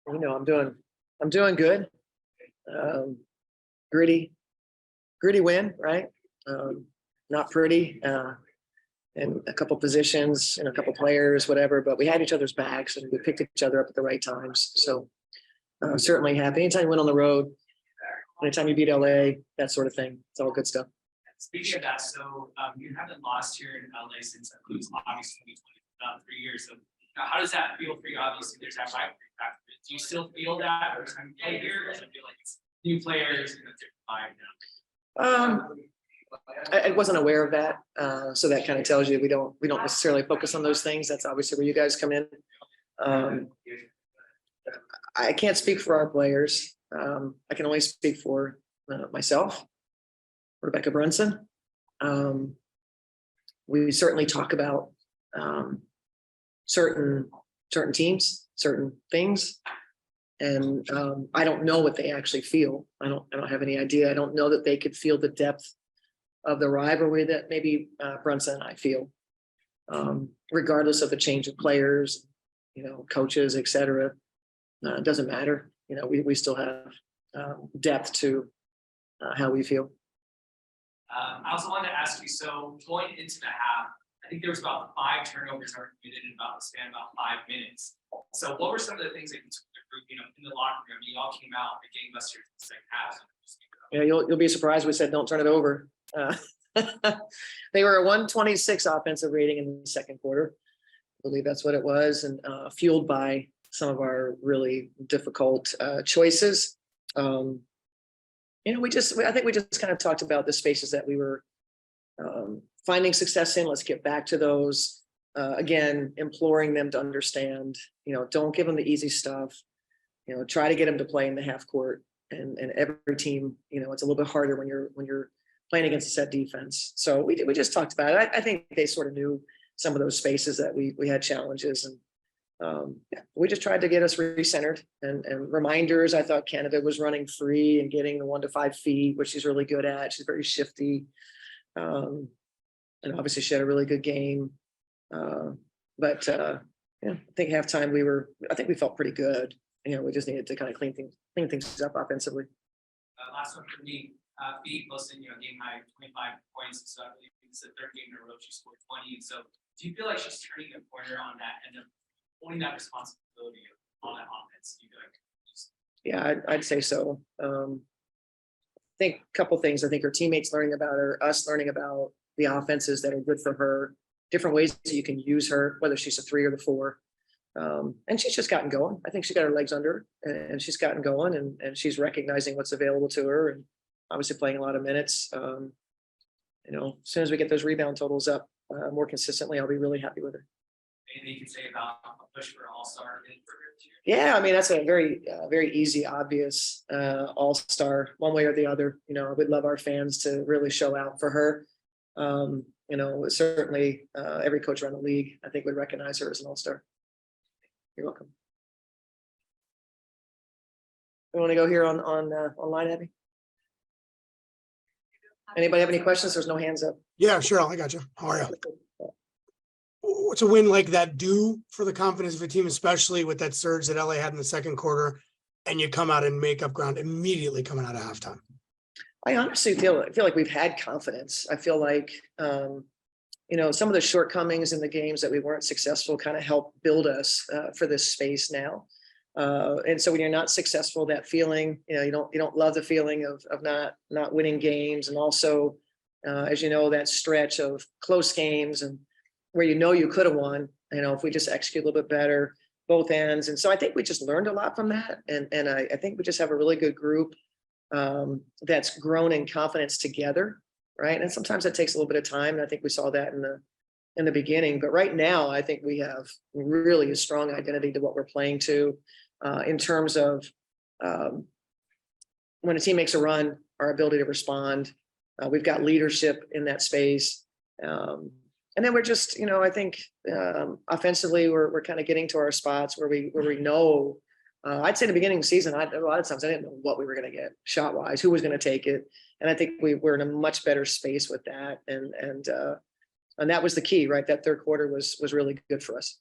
I'm doing good. Gritty win, right? Not pretty, in a couple positions and a couple players, whatever, but we had each other's backs and we picked each other up at the right times. So certainly happy. Anytime you win on the road, anytime you beat LA, that sort of thing, it's all good stuff. Speaking of that, so you haven't lost here in LA since I believe obviously 3 years. So how does that feel for you? Obviously, there's that rivalry factor. Do you still feel that every time you play here? Or does it feel like it's new players and a different vibe now? I wasn't aware of that, so that kind of tells you we don't necessarily focus on those things. That's obviously where you guys come in. I can't speak for our players. I can only speak for myself, Rebecca Brunson. We certainly talk about certain teams, certain things, and I don't know what they actually feel. I don't have any idea. I don't know that they could feel the depth of the rivalry that maybe Brunson and I feel, regardless of the change of players, coaches, etc. It doesn't matter. We still have depth to how we feel. I also wanted to ask you, so going into the half, I think there was about 5 turnovers that were committed in about the span of about 5 minutes. So what were some of the things that you took the group, in the locker room? You all came out and gave us your second half. Yeah, you'll be surprised. We said don't turn it over. They were a 126 offensive rating in the second quarter. I believe that's what it was, and fueled by some of our really difficult choices. I think we just kind of talked about the spaces that we were finding success in. Let's get back to those. Again, imploring them to understand, don't give them the easy stuff. Try to get them to play in the half court. And every team, it's a little bit harder when you're playing against a set defense. So we just talked about it. I think they sort of knew some of those spaces that we had challenges, and we just tried to get us recentered and reminders. I thought Canada was running free and getting the 1 to 5 feet, which she's really good at. She's very shifty, and obviously she had a really good game. But I think halftime we felt pretty good. We just needed to kind of clean things up offensively. Last one for me. Fee posted, game high 25 points. So I believe it's the 3rd game in a row she scored 20. And so, do you feel like she's turning a corner on that and holding that responsibility on that offense? Do you feel like? Yeah, I'd say so. I think a couple things. I think her teammates learning about her, us learning about the offenses that are good for her, different ways that you can use her, whether she's a 3 or the 4. And she's just gotten going. I think she got her legs under her, and she's gotten going, and she's recognizing what's available to her, and obviously playing a lot of minutes. As soon as we get those rebound totals up more consistently, I'll be really happy with her. Anything you can say about a push for an all-star? Yeah, I mean, that's a very, very easy, obvious all-star one way or the other. We'd love our fans to really show out for her. Certainly every coach around the league, I think, would recognize her as an all-star. You're welcome. We want to go here on online, Abby? Anybody have any questions? There's no hands up. Yeah, Cheryl, I got you. How are you? What's a win like that do for the confidence of a team, especially with that surge that LA had in the second quarter, and you come out and make up ground immediately coming out of halftime? I honestly feel like we've had confidence. I feel like some of the shortcomings in the games that we weren't successful kind of helped build us for this space now. And so when you're not successful, that feeling, you don't love the feeling of not winning games. And also, as you know, that stretch of close games and where you could have won, if we just execute a little bit better, both ends. And so I think we just learned a lot from that. And I think we just have a really good group that's grown in confidence together. Right. And sometimes that takes a little bit of time. And I think we saw that in the beginning. But right now, I think we have really a strong identity to what we're playing to. In terms of when a team makes a run, our ability to respond. We've got leadership in that space. And then we're just, I think offensively, we're kind of getting to our spots where we know. I'd say in the beginning of the season, a lot of times I didn't know what we were going to get shot-wise, who was going to take it. And I think we're in a much better space with that. And that was the key, right? That third quarter was really good for us.